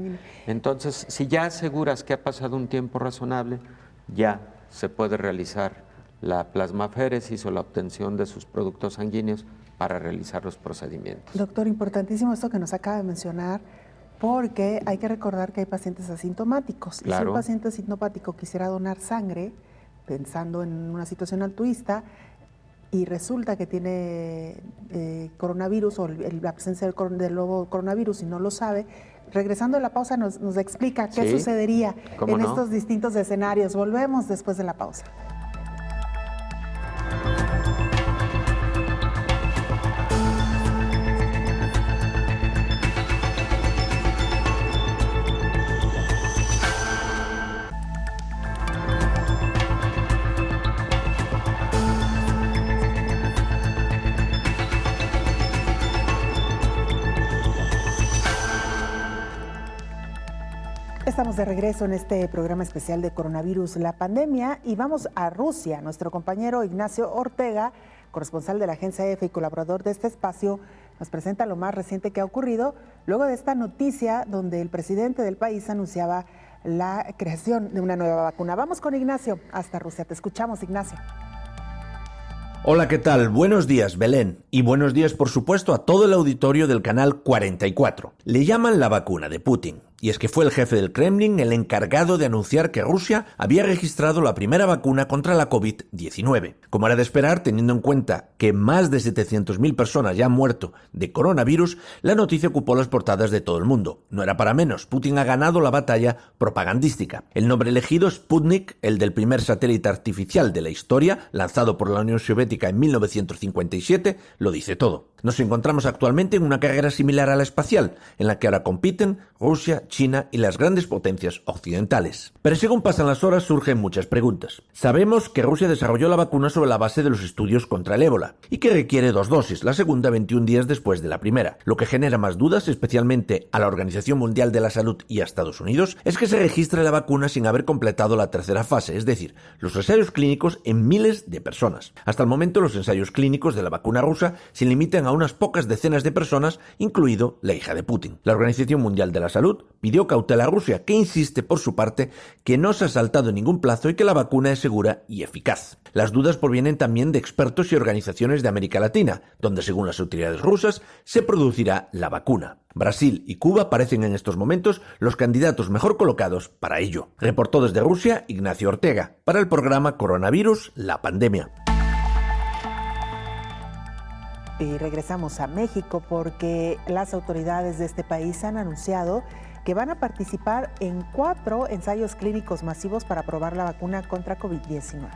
Entonces, si ya aseguras que ha pasado un tiempo razonable, ya se puede realizar la plasmaféresis o la obtención de sus productos sanguíneos para realizar los procedimientos. Doctor, importantísimo esto que nos acaba de mencionar, porque hay que recordar que hay pacientes asintomáticos. Claro. Y si un paciente asintomático quisiera donar sangre, pensando en una situación altruista, y resulta que tiene coronavirus o la presencia del nuevo coronavirus y no lo sabe, regresando a la pausa nos explica qué sucedería en estos distintos escenarios. Volvemos después de la pausa. Estamos de regreso en este programa especial de coronavirus, la pandemia, y vamos a Rusia. Nuestro compañero Ignacio Ortega, corresponsal de la agencia EFE y colaborador de este espacio, nos presenta lo más reciente que ha ocurrido luego de esta noticia donde el presidente del país anunciaba la creación de una nueva vacuna. Vamos con Ignacio hasta Rusia. Te escuchamos, Ignacio. Hola, ¿qué tal? Buenos días, Belén. Y buenos días, por supuesto, a todo el auditorio del canal 44. Le llaman la vacuna de Putin. Y es que fue el jefe del Kremlin el encargado de anunciar que Rusia había registrado la primera vacuna contra la COVID-19. Como era de esperar, teniendo en cuenta que más de 700.000 personas ya han muerto de coronavirus, la noticia ocupó las portadas de todo el mundo. No era para menos, Putin ha ganado la batalla propagandística. El nombre elegido, Sputnik, el del primer satélite artificial de la historia, lanzado por la Unión Soviética en 1957, lo dice todo. Nos encontramos actualmente en una carrera similar a la espacial, en la que ahora compiten Rusia, China y las grandes potencias occidentales. Pero según pasan las horas surgen muchas preguntas. Sabemos que Rusia desarrolló la vacuna sobre la base de los estudios contra el ébola y que requiere 2 dosis, la segunda 21 días después de la primera. Lo que genera más dudas, especialmente a la Organización Mundial de la Salud y a Estados Unidos, es que se registre la vacuna sin haber completado la tercera fase, es decir, los ensayos clínicos en miles de personas. Hasta el momento los ensayos clínicos de la vacuna rusa se limitan a unas pocas decenas de personas, incluido la hija de Putin. La Organización Mundial de la Salud pidió cautela a Rusia, que insiste por su parte que no se ha saltado ningún plazo y que la vacuna es segura y eficaz. Las dudas provienen también de expertos y organizaciones de América Latina, donde según las autoridades rusas se producirá la vacuna. Brasil y Cuba parecen en estos momentos los candidatos mejor colocados para ello. Reportó desde Rusia Ignacio Ortega para el programa Coronavirus, la pandemia. Y regresamos a México porque las autoridades de este país han anunciado que van a participar en 4 ensayos clínicos masivos para probar la vacuna contra COVID-19.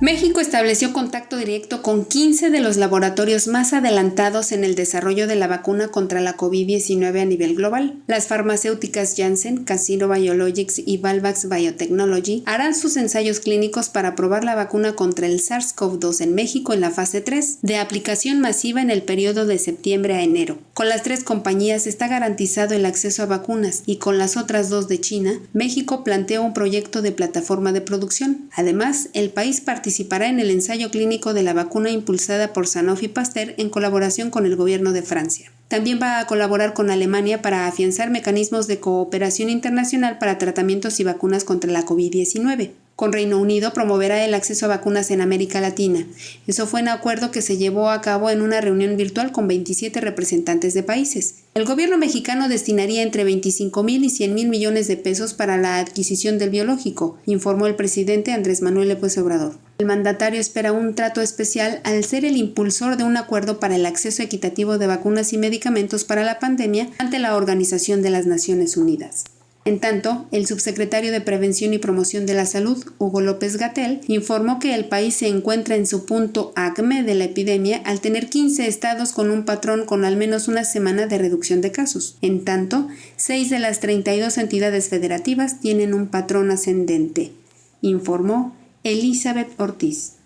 México estableció contacto directo con 15 de los laboratorios más adelantados en el desarrollo de la vacuna contra la COVID-19 a nivel global. Las farmacéuticas Janssen, CanSino Biologics y Valvax Biotechnology harán sus ensayos clínicos para probar la vacuna contra el SARS-CoV-2 en México en la fase 3, de aplicación masiva en el periodo de septiembre a enero. Con las 3 compañías está garantizado el acceso a vacunas y con las otras 2 de China, México plantea un proyecto de plataforma de producción. Además, el país participará en el ensayo clínico de la vacuna impulsada por Sanofi Pasteur en colaboración con el gobierno de Francia. También va a colaborar con Alemania para afianzar mecanismos de cooperación internacional para tratamientos y vacunas contra la COVID-19. Con Reino Unido promoverá el acceso a vacunas en América Latina. Eso fue un acuerdo que se llevó a cabo en una reunión virtual con 27 representantes de países. El gobierno mexicano destinaría entre 25,000 y 100,000 millones de pesos para la adquisición del biológico, informó el presidente Andrés Manuel López Obrador. El mandatario espera un trato especial al ser el impulsor de un acuerdo para el acceso equitativo de vacunas y medicamentos para la pandemia ante la Organización de las Naciones Unidas. En tanto, el subsecretario de Prevención y Promoción de la Salud, Hugo López-Gatell, informó que el país se encuentra en su punto acme de la epidemia al tener 15 estados con un patrón con al menos una semana de reducción de casos. En tanto, 6 de las 32 entidades federativas tienen un patrón ascendente, informó Elizabeth Ortiz.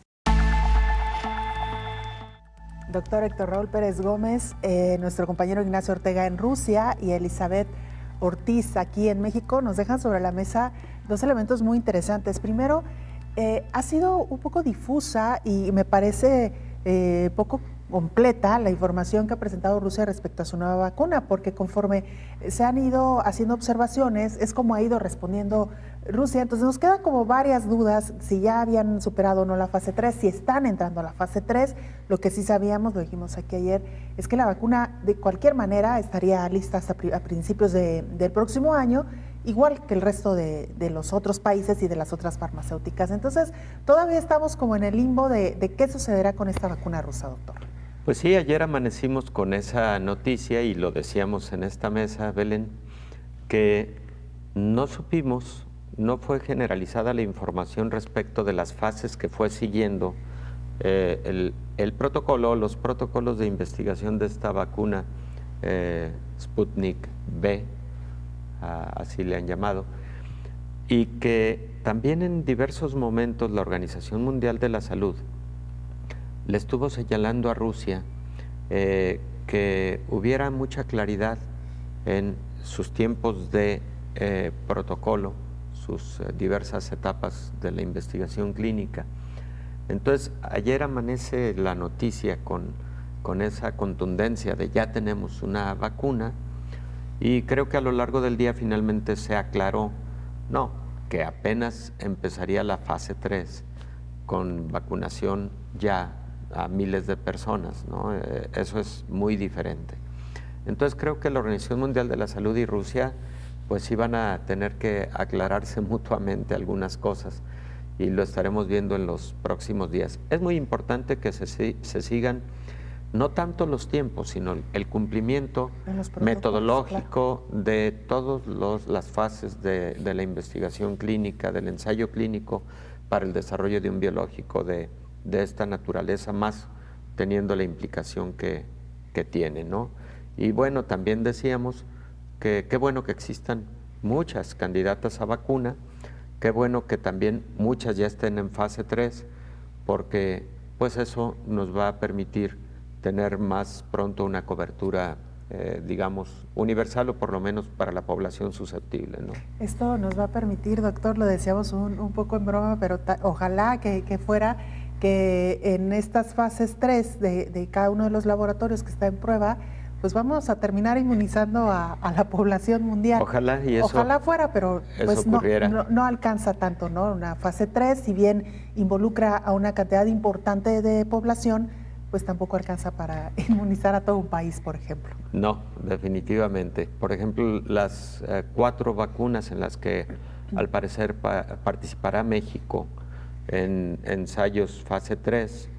Doctor Héctor Raúl Pérez Gómez, nuestro compañero Ignacio Ortega en Rusia y Elizabeth Ortiz aquí en México nos dejan sobre la mesa 2 elementos muy interesantes. Primero, ha sido un poco difusa y me parece poco completa la información que ha presentado Rusia respecto a su nueva vacuna, porque conforme se han ido haciendo observaciones, es como ha ido respondiendo Rusia. Entonces nos quedan como varias dudas si ya habían superado o no la fase 3, si están entrando a la fase 3. Lo que sí sabíamos, lo dijimos aquí ayer, es que la vacuna de cualquier manera estaría lista hasta a principios del próximo año, igual que el resto de los otros países y de las otras farmacéuticas. Entonces todavía estamos como en el limbo de qué sucederá con esta vacuna rusa, doctor. Pues sí, ayer amanecimos con esa noticia y lo decíamos en esta mesa, Belén, que no supimos, no fue generalizada la información respecto de las fases que fue siguiendo el protocolo, los protocolos de investigación de esta vacuna Sputnik V, así le han llamado, y que también en diversos momentos la Organización Mundial de la Salud le estuvo señalando a Rusia que hubiera mucha claridad en sus tiempos de protocolo, sus diversas etapas de la investigación clínica. Entonces, ayer amanece la noticia con esa contundencia de ya tenemos una vacuna, y creo que a lo largo del día finalmente se aclaró, que apenas empezaría la fase 3 con vacunación ya a miles de personas, ¿no? Eso es muy diferente. Entonces creo que la Organización Mundial de la Salud y Rusia pues iban a tener que aclararse mutuamente algunas cosas, y lo estaremos viendo en los próximos días. Es muy importante que se sigan no tanto los tiempos, sino el cumplimiento metodológico, claro, de todas las fases de la investigación clínica, del ensayo clínico para el desarrollo de un biológico de esta naturaleza, más teniendo la implicación que tiene, ¿no? Y bueno, también decíamos que qué bueno que existan muchas candidatas a vacuna, qué bueno que también muchas ya estén en fase 3, porque pues eso nos va a permitir tener más pronto una cobertura, digamos, universal o por lo menos para la población susceptible, ¿no? Esto nos va a permitir, doctor, lo decíamos un poco en broma, pero ojalá que fuera que en estas fases 3 de cada uno de los laboratorios que está en prueba, pues vamos a terminar inmunizando a la población mundial. Ojalá y eso. Ojalá fuera, pero pues no alcanza tanto, ¿no? Una fase 3, si bien involucra a una cantidad importante de población, pues tampoco alcanza para inmunizar a todo un país, por ejemplo. No, definitivamente. Por ejemplo, las 4 vacunas en las que al parecer participará México en ensayos fase 3,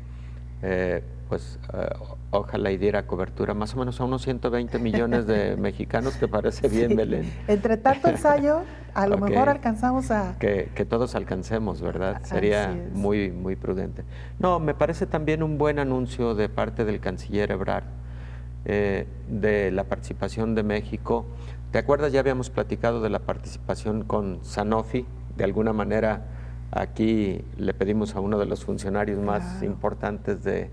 ojalá y diera cobertura más o menos a unos 120 millones de mexicanos, que parece bien, sí. Belén. Entre tanto ensayo, a lo mejor alcanzamos a... Que todos alcancemos, ¿verdad? Sería muy, muy prudente. No, me parece también un buen anuncio de parte del canciller Ebrard de la participación de México. ¿Te acuerdas? Ya habíamos platicado de la participación con Sanofi. De alguna manera, aquí le pedimos a uno de los funcionarios más importantes de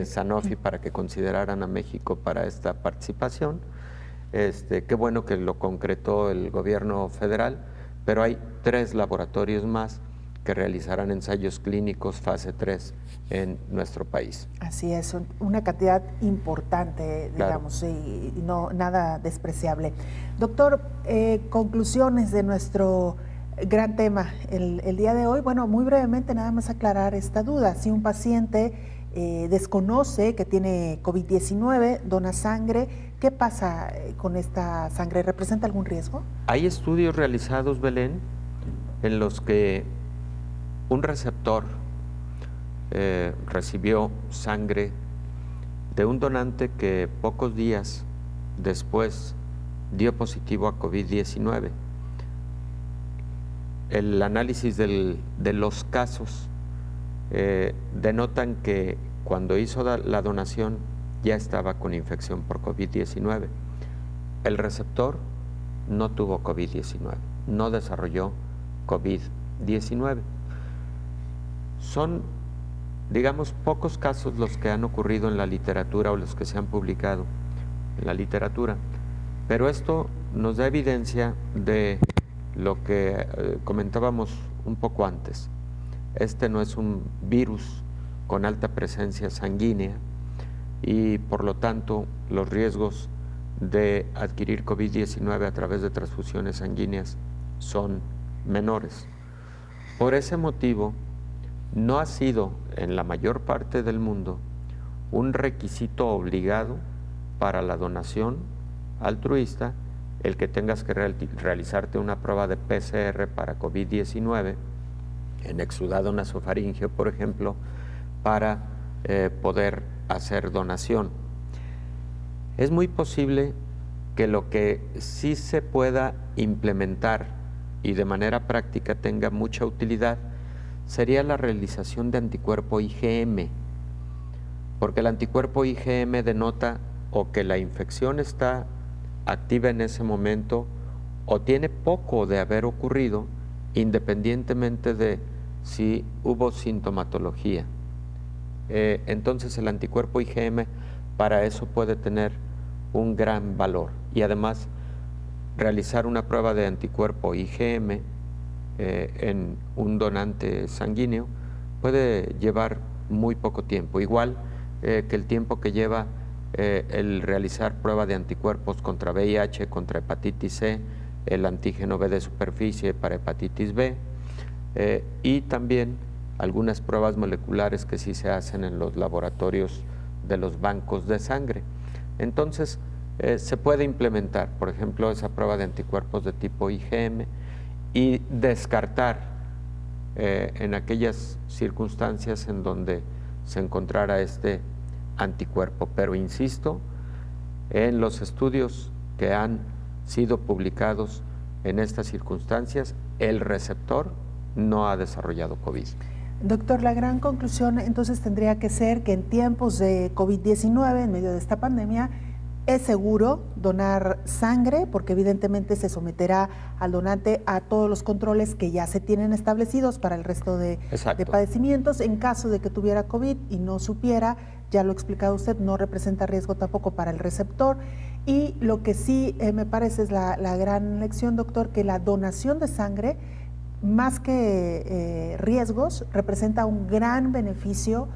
Sanofi para que consideraran a México para esta participación. Qué bueno que lo concretó el gobierno federal, pero hay 3 laboratorios más que realizarán ensayos clínicos fase 3 en nuestro país. Así es, una cantidad importante, digamos, claro. Y no nada despreciable. Doctor, conclusiones de nuestro gran tema el día de hoy. Bueno, muy brevemente nada más aclarar esta duda. Si un paciente desconoce que tiene COVID-19, dona sangre, ¿qué pasa con esta sangre? ¿Representa algún riesgo? Hay estudios realizados, Belén, en los que un receptor recibió sangre de un donante que pocos días después dio positivo a COVID-19. El análisis de los casos denotan que cuando hizo la donación ya estaba con infección por COVID-19. El receptor no tuvo COVID-19, no desarrolló COVID-19. Son, digamos, pocos casos los que han ocurrido en la literatura o los que se han publicado en la literatura, pero esto nos da evidencia de lo que comentábamos un poco antes. Este no es un virus con alta presencia sanguínea y por lo tanto los riesgos de adquirir COVID-19 a través de transfusiones sanguíneas son menores. Por ese motivo, no ha sido en la mayor parte del mundo un requisito obligado para la donación altruista el que tengas que realizarte una prueba de PCR para COVID-19 en exudado nasofaríngeo, por ejemplo, para poder hacer donación. Es muy posible que lo que sí se pueda implementar y de manera práctica tenga mucha utilidad sería la realización de anticuerpo IgM, porque el anticuerpo IgM denota o que la infección está activa en ese momento o tiene poco de haber ocurrido, independientemente de si hubo sintomatología. Entonces el anticuerpo IgM para eso puede tener un gran valor y además realizar una prueba de anticuerpo IgM en un donante sanguíneo puede llevar muy poco tiempo, igual que el tiempo que lleva el realizar prueba de anticuerpos contra VIH, contra hepatitis C, el antígeno B de superficie para hepatitis B, y también algunas pruebas moleculares que sí se hacen en los laboratorios de los bancos de sangre. Entonces, se puede implementar, por ejemplo, esa prueba de anticuerpos de tipo IgM y descartar en aquellas circunstancias en donde se encontrara este anticuerpo. Pero insisto, en los estudios que han sido publicados en estas circunstancias, el receptor no ha desarrollado COVID. Doctor, la gran conclusión entonces tendría que ser que en tiempos de COVID-19, en medio de esta pandemia, ¿Es seguro donar sangre? Porque evidentemente se someterá al donante a todos los controles que ya se tienen establecidos para el resto de padecimientos. En caso de que tuviera COVID y no supiera, ya lo ha explicado usted, no representa riesgo tampoco para el receptor. Y lo que sí me parece es la gran lección, doctor, que la donación de sangre, más que riesgos, representa un gran beneficio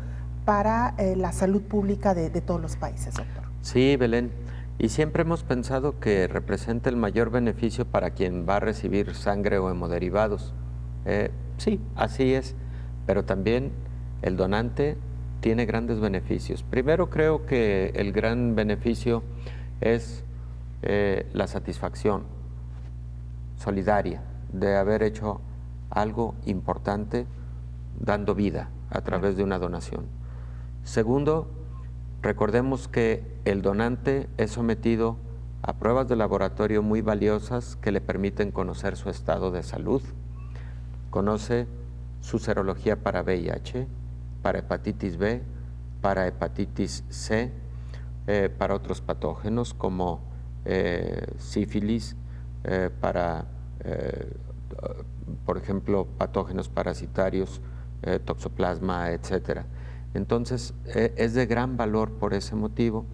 para la salud pública de todos los países, doctor. Sí, Belén, y siempre hemos pensado que representa el mayor beneficio para quien va a recibir sangre o hemoderivados. Sí, así es, pero también el donante tiene grandes beneficios. Primero, creo que el gran beneficio es la satisfacción solidaria de haber hecho algo importante dando vida a través de una donación. Segundo, recordemos que el donante es sometido a pruebas de laboratorio muy valiosas que le permiten conocer su estado de salud. Conoce su serología para VIH, para hepatitis B, para hepatitis C, para otros patógenos como sífilis, por ejemplo, patógenos parasitarios, toxoplasma, etcétera. Entonces, es de gran valor por ese motivo.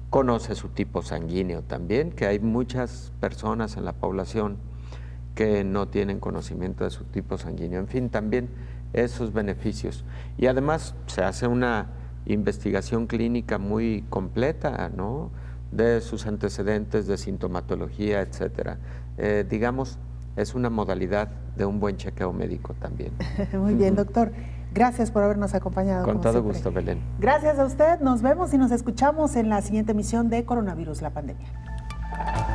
Conoce su tipo sanguíneo también, que hay muchas personas en la población que no tienen conocimiento de su tipo sanguíneo. En fin, también esos beneficios. Y además se hace una investigación clínica muy completa, ¿no?, de sus antecedentes, de sintomatología, etcétera. Digamos, es una modalidad de un buen chequeo médico también. Muy bien, doctor. Gracias por habernos acompañado. Con todo gusto, Belén. Gracias a usted. Nos vemos y nos escuchamos en la siguiente emisión de Coronavirus, la pandemia.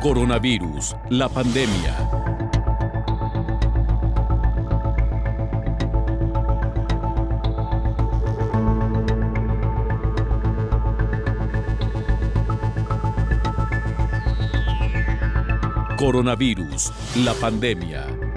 Coronavirus, la pandemia. Coronavirus, la pandemia.